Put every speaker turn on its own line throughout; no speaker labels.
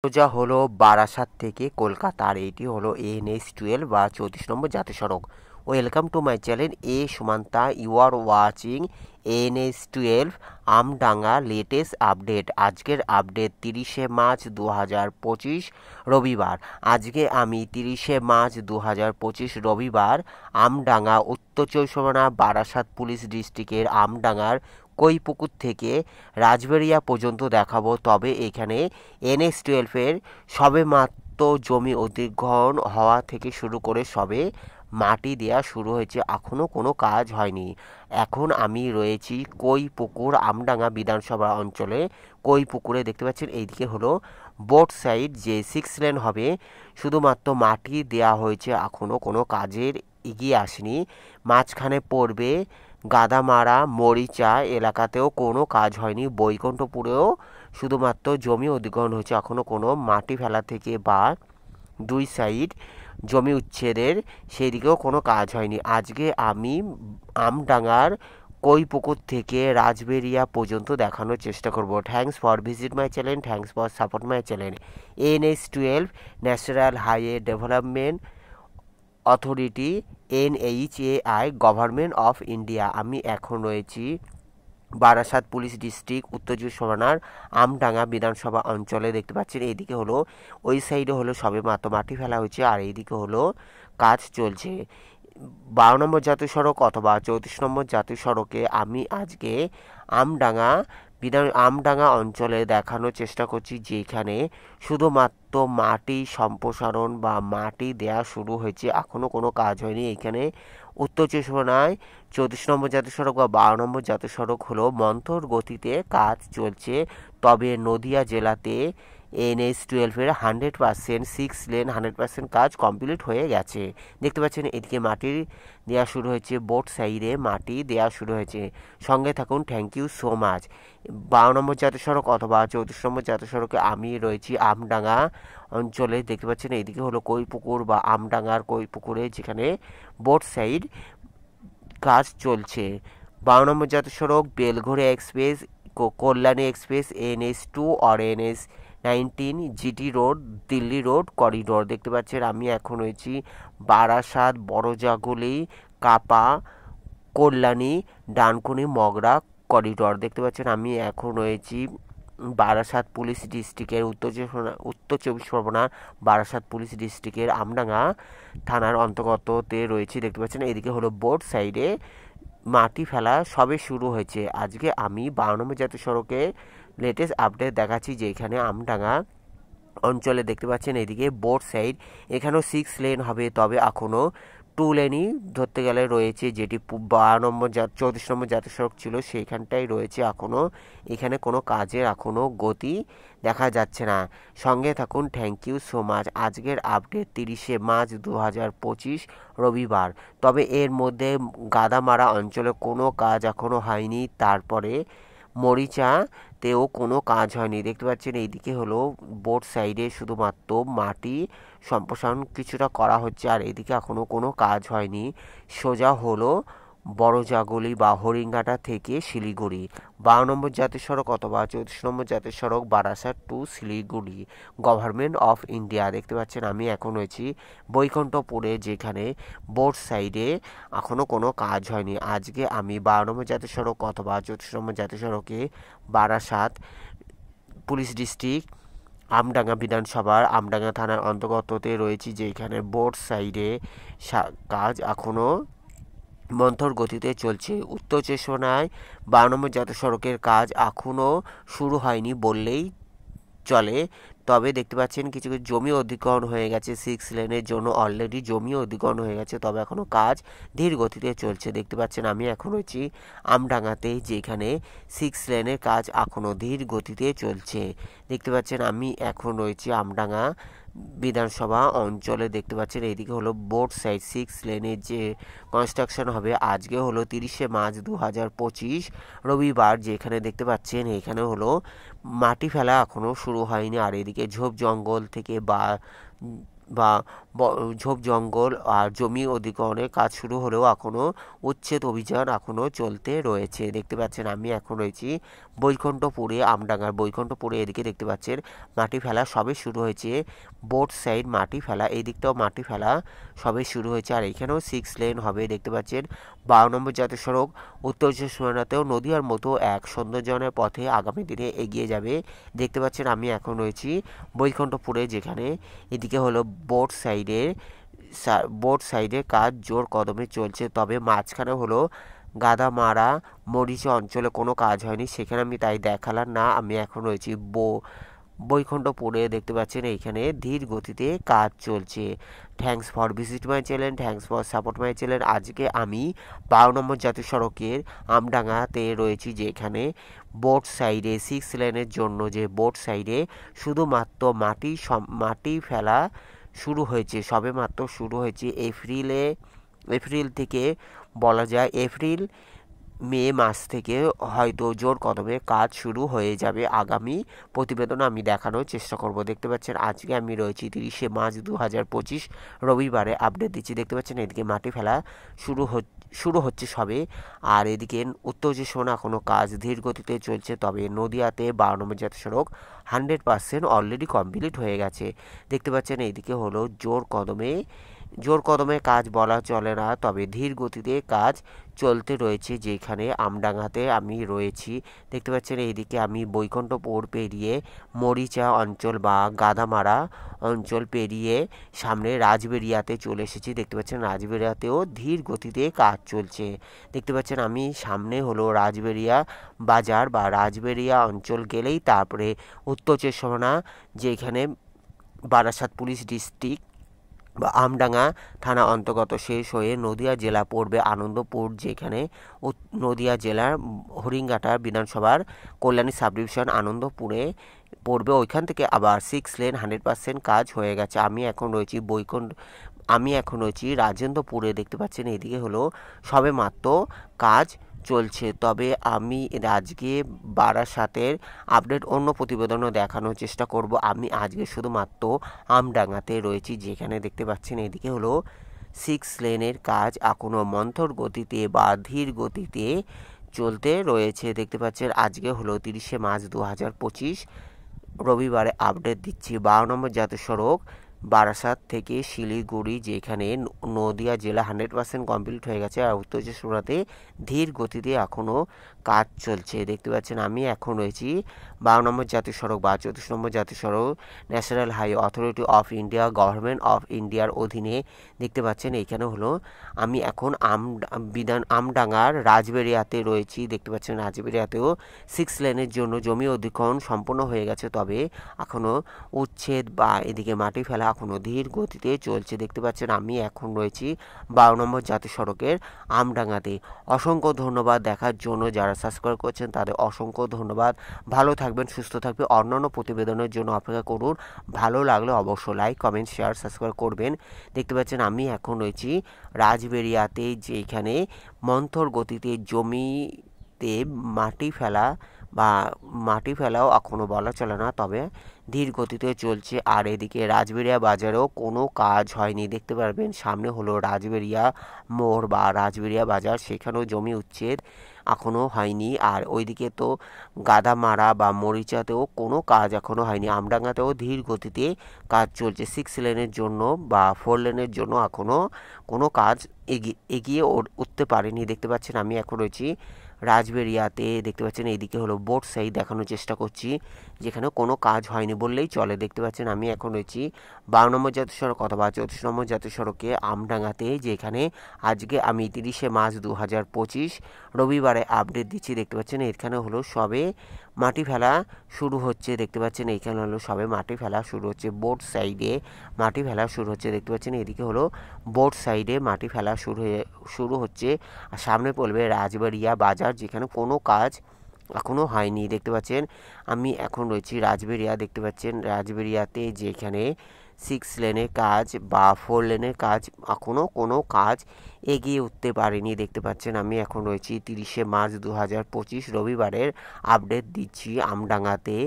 সোজা হলো বারাসাত থেকে কলকাতা, আর এটি হলো NH-12 বা 34 নম্বর জাতীয় সড়ক। ওয়েলকাম টু মাই চ্যানেল এ Sumanta, you are watching NH-12 Amdanga latest update. আজকের আপডেট 30শে মার্চ 2025 রবিবার। আজকে আমি 30শে মার্চ 2025 রবিবার আমডাঙ্গা উত্তর চব্বিশ পরগনা বারাসাত পুলিশ ডিস্ট্রিক্টের আমডাঙ্গার কৈপুকুর থেকে রাজবেড়িয়া পর্যন্ত দেখাবো। তবে এখানে NH-12 সবে মাত্র জমি অধিগ্রহণ হওয়া থেকে শুরু করে সবে মাটি দেওয়া শুরু হয়েছে, এখনও কোনো কাজ হয়নি। এখন আমি রয়েছি কৈপুকুর আমডাঙ্গা বিধানসভা অঞ্চলে। কৈপুকুরে দেখতে পাচ্ছেন এইদিকে হলো বোট সাইড যে 6 লেন হবে, শুধুমাত্র মাটি দেওয়া হয়েছে, এখনও কোনো কাজের এগিয়ে আসেনি। মাঝখানে পড়বে গাদামারা মরিচা এলাকাতেও কোনো কাজ হয়নি। বৈকুণ্ঠপুরেও শুধুমাত্র জমি অধিগ্রহণ হয়েছে, এখনও কোনো মাটি ফেলা থেকে বা দুই সাইড জমি উচ্ছেদের সেই দিকেও কোনো কাজ হয়নি। আজকে আমি আমডাঙ্গার কৈপুকুর থেকে রাজবেড়িয়া পর্যন্ত দেখানোর চেষ্টা করব। Thanks for visit my channel, thanks for support my channel. NH-12 national highway development authority NHAI government of India. আমি এখন রয়েছি বারাসাত পুলিশ ডিস্ট্রিক্ট উত্তর চব্বিশ পরগনার আমডাঙ্গা বিধানসভা অঞ্চলে। দেখতে পাচ্ছেন এইদিকে হলো ওই সাইডে হলো সবে মাত্র মাটি ফেলা হয়েছে, আর এইদিকে হলো কাজ চলছে। 12 নম্বর জাতীয় সড়ক অথবা 34 নম্বর জাতীয় সড়কে আমি আজকে আমডাঙ্গা অঞ্চলে দেখানোর চেষ্টা করছি, যেখানে শুধুমাত্র মাটি সম্প্রসারণ বা মাটি দেয়া শুরু হয়েছে, এখনও কোনো কাজ হয়নি। এখানে উত্তর চব্বিশ পরগনায় 34 নম্বর জাতীয় সড়ক বা 12 নম্বর জাতীয় সড়ক হলো মন্থর গতিতে কাজ চলছে। তবে নদিয়া জেলাতে NH-12 100% 6 লেন 100% কাজ কমপ্লিট হয়ে গেছে। দেখতে পাচ্ছেন এদিকে মাটি দেওয়া শুরু হয়েছে, বোট সাইডে মাটি দেওয়া শুরু হয়েছে। সঙ্গে থাকুন, থ্যাংক ইউ সো মাচ। 12 নম্বর জাতীয় সড়ক অথবা 34 নম্বর জাতীয় সড়কে আমি রয়েছি আমডাঙ্গা অঞ্চলে। দেখতে পাচ্ছেন এইদিকে হলো কৈপুকুর বা আমডাঙ্গার কৈপুকুরে, যেখানে বোট সাইড কাজ চলছে। 12 নম্বর জাতীয় সড়ক Belgharia express, Kalyani express, NH-2 আর NH-19 GT road, Delhi road corridor. দেখতে পাচ্ছেন আমি এখন রয়েছি বারাসাত, বড়জাগুলি, কাপা, কল্যাণী, ডানকুনি, মগরা করিডোর। দেখতে পাচ্ছেন আমি এখন রয়েছি বারাসাত পুলিশ ডিস্ট্রিক্টের উত্তর চব্বিশ পরগনা বারাসাত পুলিশ ডিস্ট্রিক্টের আমডাঙ্গা থানার অন্তর্গততে রয়েছি। দেখতে পাচ্ছেন এদিকে হলো বোট সাইডে মাটি ফেলা সবে শুরু হয়েছে। আজকে আমি 12 নম্বর জাতীয় সড়কে লেটেস্ট আপডেট দেখাচ্ছি, যে এখানে আমডাঙ্গা অঞ্চলে দেখতে পাচ্ছেন এদিকে বোট সাইড, এখানেও 6 লেন হবে, তবে এখনও 2 লেনই ধরতে গেলে রয়েছে। যেটি 12 নম্বর 34 নম্বর জাতীয় সড়ক ছিল সেইখানটাই রয়েছে, এখনও এখানে কোনো কাজের এখনও গতি দেখা যাচ্ছে না। সঙ্গে থাকুন, থ্যাংক ইউ সো মাচ। আজকের আপডেট 30শে মার্চ 2025 রবিবার। তবে এর মধ্যে গাদামারা অঞ্চলে কোনো কাজ এখনও হয়নি, তারপরে মরিচাতেও কোনো কাজ হয়নি। দেখতে পাচ্ছেন এইদিকে হলো বোট সাইডে শুধুমাত্র মাটি সম্প্রসারণ কিছুটা করা হচ্ছে, আর এদিকে এখনও কোনো কাজ হয়নি। সোজা হলো বড়জাগুলি বা হরিঙ্গাটা থেকে শিলিগুড়ি। 12 নম্বর জাতীয় সড়ক অথবা 34 নম্বর জাতীয় সড়ক Barasat to Siliguri government of India. দেখতে পাচ্ছেন আমি এখন রয়েছি বৈকুণ্ঠপুরে, যেখানে বোট সাইডে এখনও কোনো কাজ হয়নি। আজকে আমি 12 নম্বর জাতীয় সড়ক অথবা 34 নম্বর জাতীয় সড়কে বারাসাত পুলিশ ডিস্ট্রিক্ট আমডাঙ্গা বিধানসভার আমডাঙ্গা থানার অন্তর্গততে রয়েছি, যেখানে বোট সাইডে কাজ এখনও মন্থর গতিতে চলছে। উত্তর চব্বিশ পরগনায় 12 নম্বর জাতীয় সড়কের কাজ এখনও শুরু হয়নি বললেই চলে। তবে দেখতে পাচ্ছেন কিছু কিছু জমি অধিগ্রহণ হয়ে গেছে, 6 লেনের জন্য অলরেডি জমি অধিগ্রহণ হয়ে গেছে, তবে এখনও কাজ ধীর গতিতে চলছে। দেখতে পাচ্ছেন আমি এখন রয়েছি আমডাঙ্গাতে, যেখানে 6 লেনের কাজ এখনও ধীর গতিতে চলছে। দেখতে পাচ্ছেন আমি এখন রয়েছি আমডাঙ্গা বিধানসভা অঞ্চলে। দেখতে পাচ্ছেন এইদিকে হলো বোট সাইড 6 লেনের যে কনস্ট্রাকশন হবে। আজকে হলো 30শে মার্চ 2025 রবিবার, যেখানে দেখতে পাচ্ছেন এখানে হলো মাটি ফেলা এখনও শুরু হয়নি, আর এদিকে ঝোপ জঙ্গল থেকে বা ঝোপ জঙ্গল আর জমি অধিগ্রহণের কাজ শুরু হলেও এখনও উচ্ছেদ অভিযান এখনও চলতে রয়েছে। দেখতে পাচ্ছেন আমি এখন রয়েছি বৈকুণ্ঠপুরে, আমডাঙ্গার বৈকুণ্ঠপুরে। এদিকে দেখতে পাচ্ছেন মাটি ফেলা সবে শুরু হয়েছে, বোট সাইড মাটি ফেলা, এই দিকটাও মাটি ফেলা সবে শুরু হয়েছে। আর এখানেও 6 লেন হবে। দেখতে পাচ্ছেন 12 নম্বর জাতীয় সড়ক উত্তর চব্বিশ পরগনাতেও নদীয়ার মতো এক সৌন্দর্যনের পথে আগামী দিনে এগিয়ে যাবে। দেখতে পাচ্ছেন আমি এখন রয়েছি বৈকুণ্ঠপুরে, যেখানে এদিকে হলো বোট সাইডে কাজ জোর কদমে চলছে, তবে মাঝখানে হলো গাদামারা মরিচা অঞ্চলে কোনো কাজ হয়নি, সেখানে আমি তাই দেখালাম না। আমি এখন রয়েছি বৈকুণ্ঠপুরে। দেখতে পাচ্ছেন এইখানে ধীর গতিতে কাজ চলছে। Thanks for visit my channel, thanks for support my channel. আজকে আমি 12 নম্বর জাতীয় সড়কের আমডাঙ্গাতে রয়েছি, যেখানে বোট সাইডে 6 লেনের জন্য যে বোট সাইডে শুধুমাত্র মাটি ফেলা শুরু হয়েছে, সবেমাত্র শুরু হয়েছে। এপ্রিল থেকে বলা যায় মে মাস থেকে হয়তো জোর কদমে কাজ শুরু হয়ে যাবে। আগামী প্রতিবেদন আমি দেখানোর চেষ্টা করব। দেখতে পাচ্ছেন আজকে আমি রয়েছি 30শে মার্চ 2025 রবিবারে আপডেট দিচ্ছি। দেখতে পাচ্ছেন এদিকে মাটি ফেলা শুরু হচ্ছে সবে। আর এদিকে উত্তর চব্বিশ পরগনা এখনও কাজ ধীর গতিতে চলছে, তবে নদিয়াতে 12 নম্বর জাতীয় সড়ক 100% অলরেডি কমপ্লিট হয়ে গেছে। দেখতে পাচ্ছেন এইদিকে হলো জোর কদমে কাজ বলা চলে না, তবে ধীর গতিতে কাজ চলতে রয়েছে, যেখানে আমডাঙ্গাতে আমি রয়েছি। দেখতে পাচ্ছেন এইদিকে আমি বৈকুণ্ঠপুর পেরিয়ে মরিচা অঞ্চল বা গাদামারা অঞ্চল পেরিয়ে সামনে রাজবেরিয়াতে চলে এসেছি। দেখতে পাচ্ছেন রাজবেরিয়াতেও ধীর গতিতে কাজ চলছে। দেখতে পাচ্ছেন আমি সামনে হলো রাজবেরিয়া বাজার বা রাজবেরিয়া অঞ্চল গেলেই তারপরে উত্তর চব্বিশ পরগনা, যেখানে বারাসাত পুলিশ ডিস্ট্রিক্ট বা আমডাঙ্গা থানা অন্তর্গত শেষ হয়ে নদিয়া জেলা পড়বে আনন্দপুর, যেখানে নদিয়া জেলার হরিঙ্গাটা বিধানসভার কল্যাণী সাব ডিভিশন আনন্দপুরে পড়বে। ওইখান থেকে আবার 6 লেন 100% কাজ হয়ে গেছে। আমি এখন রয়েছি রাজেন্দ্রপুরে। দেখতে পাচ্ছেন এদিকে হলো সবেমাত্র কাজ চলছে, তবে আমি আজকে বারাসাতের আপডেট অন্য প্রতিবেদনও দেখানোর চেষ্টা করব। আমি আজকে শুধুমাত্র আমডাঙ্গাতে রয়েছি, যেখানে দেখতে পাচ্ছেন এদিকে হলো 6 লেনের কাজ এখনও মন্থর গতিতে বা ধীর গতিতে চলতে রয়েছে। দেখতে পাচ্ছেন আজকে হলো 30শে মার্চ 2025 রবিবারে আপডেট দিচ্ছি। 12 নম্বর জাতীয় সড়ক বারাসাত থেকে শিলিগুড়ি, যেখানে নদিয়া জেলা 100% কমপ্লিট হয়ে গেছে, আর উত্তর চব্বিশ পরগনাতে ধীর গতিতে এখনও কাজ চলছে। দেখতে পাচ্ছেন আমি এখন রয়েছি 12 নম্বর জাতীয় সড়ক বা 34 নম্বর জাতীয় সড়ক national highway authority of India government of ইন্ডিয়ার অধীনে। দেখতে পাচ্ছেন এইখানে হলো আমি এখন আমডাঙ্গার রাজবেরিয়াতে রয়েছি। দেখতে পাচ্ছেন রাজবেরিয়াতেও 6 লেনের জন্য জমি অধিগ্রহণ সম্পূর্ণ হয়ে গেছে, তবে এখনও উচ্ছেদ বা এদিকে মাটি ফেলা এখনও ধীর গতিতে চলছে। দেখতে পাচ্ছেন আমি এখন রয়েছি 12 নম্বর জাতীয় সড়কের আমডাঙ্গাতে। অসংখ্য ধন্যবাদ দেখার জন্য, যারা সাবস্ক্রাইব করছেন তাদের অসংখ্য ধন্যবাদ। ভালো থাকবেন, সুস্থ থাকবেন। অন্যান্য প্রতিবেদনের জন্য অপেক্ষা করুন। ভালো লাগলে অবশ্যই লাইক, কমেন্ট, শেয়ার, সাবস্ক্রাইব করবেন। দেখতে পাচ্ছেন আমি এখন রয়েছি রাজবেরিয়াতে, যেখানে মন্থর গতিতে জমিতে মাটি ফেলাও এখনও বলা চলে না, তবে ধীর গতিতে চলছে। আর এদিকে রাজবেরিয়া বাজারেও কোনো কাজ হয়নি। দেখতে পারবেন সামনে হলো রাজবেরিয়া মোড় বা রাজবেরিয়া বাজার, সেখানেও জমি উচ্ছেদ এখনও হয়নি। আর ওইদিকে তো গাদামারা বা মরিচাতেও কোনো কাজ এখনও হয়নি। আমডাঙ্গাতেও ধীর গতিতে কাজ চলছে। 6 লেনের জন্য বা 4 লেনের জন্য এখনও কোনো কাজ এগিয়ে উঠতে পারেনি। দেখতে পাচ্ছেন আমি এখন রয়েছি রাজবেরিয়াতে। দেখতে পাচ্ছেন এইদিকে হলো বোট সাইড দেখানোর চেষ্টা করছি, যেখানে কোনো কাজ হয়নি বললেই চলে। দেখতে পাচ্ছেন আমি এখন রয়েছি 12 নম্বর জাতীয় সড়ক অথবা 34 নম্বর জাতীয় সড়কে আমডাঙ্গাতে, যেখানে আজকে আমি 30শে মার্চ 2025 রবিবারে আপডেট দিচ্ছি। দেখতে পাচ্ছেন এখানে হলো সবে মাটি ফেলা শুরু হচ্ছে। দেখতে পাচ্ছেন এইখানে হলো সবে মাটি ফেলা শুরু হচ্ছে, বোট সাইডে মাটি ফেলা শুরু হচ্ছে। দেখতে পাচ্ছেন এদিকে হলো বোট সাইডে মাটি ফেলা শুরু হচ্ছে। আর সামনে পড়বে রাজবাড়িয়া বাজার, যেখানে কোনো কাজ এখনও হয়নি। দেখতে পাচ্ছেন আমি এখন রয়েছি রাজবেরিয়া। দেখতে পাচ্ছেন রাজবেরিয়াতে, যেখানে 6 লেনের কাজ বা 4 লেনের কাজ এখনও কোনো কাজ এগিয়ে উঠতে পারেনি। দেখতে পাচ্ছেন আমি এখন রয়েছি 30শে মার্চ 2025 রবিবারের আপডেট দিচ্ছি আমডাঙ্গাতে,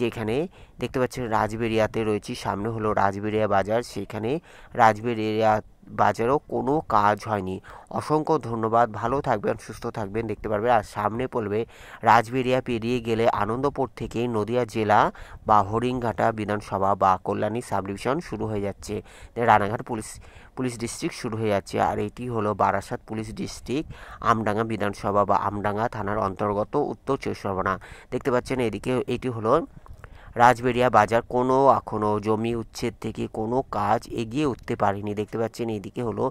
যেখানে দেখতে পাচ্ছেন রাজবেরিয়াতে রয়েছি। সামনে হলো রাজবেরিয়া বাজার, সেখানে রাজবেরিয়া বাজারও কোনো কাজ হয়নি। অসংখ্য ধন্যবাদ, ভালো থাকবেন, সুস্থ থাকবেন। দেখতে পারবেন আর সামনে পড়বে রাজবেরিয়া পেরিয়ে গেলে আনন্দপুর থেকে নদিয়া জেলা বা হরিণঘাটা বিধানসভা বা কল্যাণী সাব ডিভিশন শুরু হয়ে যাচ্ছে, রানাঘাট পুলিশ ডিস্ট্রিক্ট শুরু হয়ে যাচ্ছে। আর এটি হলো বারাসাত পুলিশ ডিস্ট্রিক্ট, আমডাঙ্গা বিধানসভা বা আমডাঙ্গা থানার অন্তর্গত উত্তর চব্বিশ পরগনা। দেখতে পাচ্ছেন এদিকে এটি হলো রাজবেরিয়া বাজার। কোনো এখনও জমি উচ্ছেদ থেকে কোনো কাজ এগিয়ে উঠতে পারেনি। দেখতে পাচ্ছেন এদিকে হলো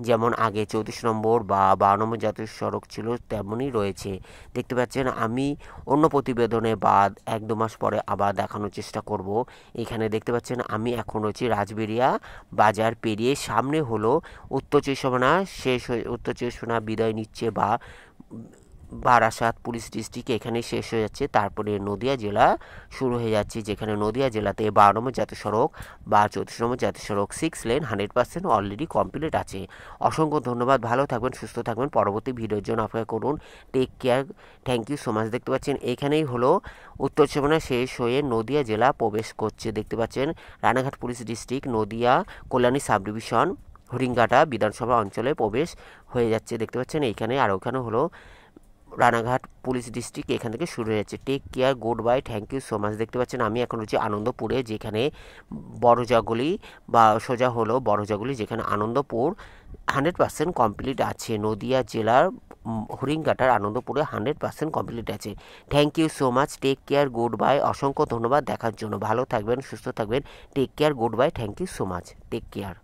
যেমন আগে 34 নম্বর বা 12 নম্বর জাতীয় সড়ক ছিল তেমনই রয়েছে। দেখতে পাচ্ছেন আমি অন্য প্রতিবেদনে বা 1-2 মাস পরে আবার দেখানোর চেষ্টা করব। এখানে দেখতে পাচ্ছেন আমি এখন রয়েছি রাজবেরিয়া বাজার পেরিয়ে, সামনে হলো উত্তর চব্বিশ পরগনা শেষ হয়ে উত্তর চব্বিশ পরগনা বিদায় নিচ্ছে বা বারাসাত পুলিশ ডিস্ট্রিক্ট এখানে শেষ হয়ে যাচ্ছে। তারপরে নদিয়া জেলা শুরু হয়ে যাচ্ছে, যেখানে নদিয়া জেলাতে 12 নম্বর জাতীয় সড়ক বা 34 নম্বর জাতীয় সড়ক 6 লেন 100% অলরেডি কমপ্লিট আছে। অসংখ্য ধন্যবাদ, ভালো থাকবেন, সুস্থ থাকবেন। পরবর্তী ভিডিওর জন্য অপেক্ষা করুন। Take care, thank you so much. দেখতে পাচ্ছেন এখানেই হলো উত্তর চব্বিশ পরগনা শেষ হয়ে নদিয়া জেলা প্রবেশ করছে। দেখতে পাচ্ছেন Ranaghat police district Nadia Kalyani sub division Haringhata বিধানসভা অঞ্চলে প্রবেশ হয়ে যাচ্ছে। দেখতে পাচ্ছেন এইখানে আর ওখানে হলো রানাঘাট পুলিশ ডিস্ট্রিক্ট, এখান থেকে শুরু হয়ে যাচ্ছে। Take care, good bye, thank you so much. দেখতে পাচ্ছেন আমি এখন রয়েছি আনন্দপুরে, যেখানে বড়জাগুলি বা সোজা হলো বড়জাগুলি, যেখানে আনন্দপুর 100% কমপ্লিট আছে। নদিয়া জেলার হরিণঘাটার আনন্দপুরে 100% কমপ্লিট আছে। Thank you so much, take care, good bye. অসংখ্য ধন্যবাদ দেখার জন্য, ভালো থাকবেন, সুস্থ থাকবেন। Take care, good bye, thank you so much, take care.